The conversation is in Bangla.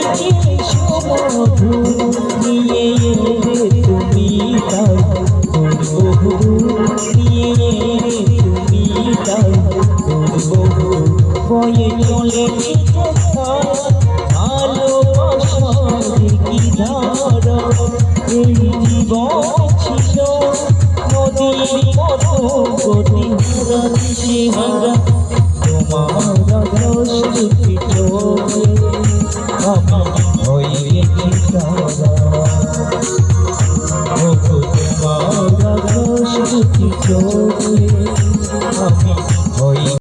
মধু নিয়ে তুমি তাই করবো নিয়ে তুমি তাই করবো বয়ে চলে ভালোবাসার কি ধারা এই জীবন ছিল নদীর মতো গতি হারা দিশে হারা তোমার আকাশটি চোখে আমি হয়ে গেছি সারা তোমার আকাশটি চোখে আমি হয়ে